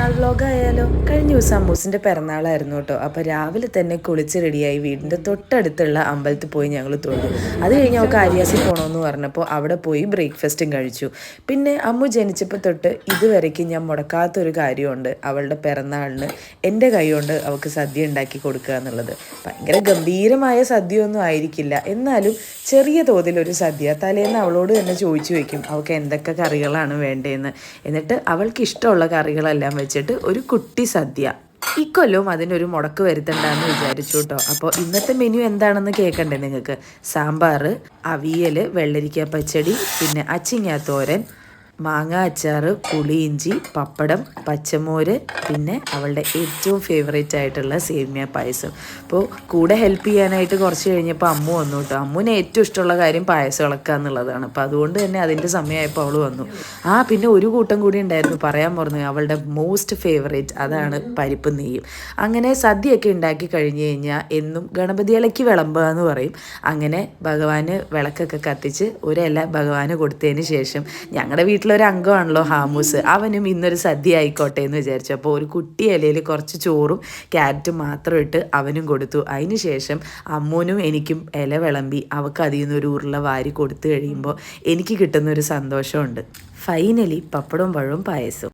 പെരുന്നാൾ വ്ലോഗായാലോ? കഴിഞ്ഞ ദിവസം അമ്മൂസിൻ്റെ പിറന്നാളായിരുന്നു കേട്ടോ. അപ്പോൾ രാവിലെ തന്നെ കുളിച്ച് റെഡിയായി വീടിൻ്റെ തൊട്ടടുത്തുള്ള അമ്പലത്തിൽ പോയി ഞങ്ങൾ തൊഴുതു. അത് കഴിഞ്ഞ് അവൾക്ക് ആര്യാസിൽ പോകണമെന്ന് പറഞ്ഞപ്പോൾ അവിടെ പോയി ബ്രേക്ക്ഫാസ്റ്റും കഴിച്ചു. പിന്നെ അമ്മു ജനിച്ചപ്പോൾ തൊട്ട് ഇതുവരേക്കും ഞാൻ മുടക്കാത്തൊരു കാര്യമുണ്ട്. അവളുടെ പിറന്നാളിന് എൻ്റെ കൈ കൊണ്ട് അവൾക്ക് സദ്യ ഉണ്ടാക്കി കൊടുക്കുക എന്നുള്ളത്. ഭയങ്കര ഗംഭീരമായ സദ്യയൊന്നും ആയിരിക്കില്ല, എന്നാലും ചെറിയ തോതിലൊരു സദ്യ. തലേന്ന് അവളോട് തന്നെ ചോദിച്ചു വയ്ക്കും അവൾക്ക് എന്തൊക്കെ കറികളാണ് വേണ്ടതെന്ന്. എന്നിട്ട് അവൾക്ക് ഇഷ്ടമുള്ള കറികളെല്ലാം വെച്ചിട്ട് ഒരു കുട്ടി സദ്യ. ഇക്കൊല്ലവും അതിനൊരു മുടക്ക് വരുത്തണ്ടെന്ന് വിചാരിച്ചു കേട്ടോ. അപ്പോൾ ഇന്നത്തെ മെനു എന്താണെന്ന് കേൾക്കണ്ടേ നിങ്ങൾക്ക്? സാമ്പാർ, അവിയൽ, വെള്ളരിക്ക പച്ചടി, പിന്നെ അച്ചിങ്ങ തോരൻ, മാങ്ങ അച്ചാർ, പുളിയിഞ്ചി, പപ്പടം, പച്ചമോര്, പിന്നെ അവളുടെ ഏറ്റവും ഫേവറേറ്റ് ആയിട്ടുള്ള സേമിയ പായസം. അപ്പോൾ കൂടെ ഹെൽപ്പ് ചെയ്യാനായിട്ട് കുറച്ച് കഴിഞ്ഞപ്പോൾ അമ്മു വന്നു കേട്ടോ. അമ്മുവിന് ഏറ്റവും ഇഷ്ടമുള്ള കാര്യം പായസം ഇളക്കുക എന്നുള്ളതാണ്. അപ്പോൾ അതുകൊണ്ട് തന്നെ അതിൻ്റെ സമയമായപ്പോൾ അവൾ വന്നു. പിന്നെ ഒരു കൂട്ടം കൂടി ഉണ്ടായിരുന്നു, പറയാൻ പറഞ്ഞു, അവളുടെ മോസ്റ്റ് ഫേവറേറ്റ്, അതാണ് പരിപ്പ് നെയ്യും. അങ്ങനെ സദ്യയൊക്കെ ഉണ്ടാക്കി കഴിഞ്ഞ് കഴിഞ്ഞാൽ എന്നും ഗണപതി ഇലയ്ക്ക് വിളമ്പുക എന്ന് പറയും. അങ്ങനെ ഭഗവാന് വിളക്കൊക്കെ കത്തിച്ച് ഒരില ഭഗവാന് കൊടുത്തതിന് ശേഷം ഞങ്ങളുടെ വീട്ടിലൊരു അംഗമാണല്ലോ ഹാമൂസ്, അവനും ഇന്നൊരു സദ്യ ആയിക്കോട്ടെ എന്ന് വിചാരിച്ചു. അപ്പോൾ ഒരു കുട്ടി ഇലയിൽ കുറച്ച് ചോറും ക്യാരറ്റും മാത്രം ഇട്ട് അവനും കൊടുത്തു. അതിന് ശേഷം അമ്മൂനും എനിക്കും ഇല വിളമ്പി അവൾക്ക് അതിൽ നിന്നൊരു ഉരുള വാരി കൊടുത്തു കഴിയുമ്പോൾ എനിക്ക് കിട്ടുന്നൊരു സന്തോഷമുണ്ട്. ഫൈനലി പപ്പടവും പഴവും പായസവും.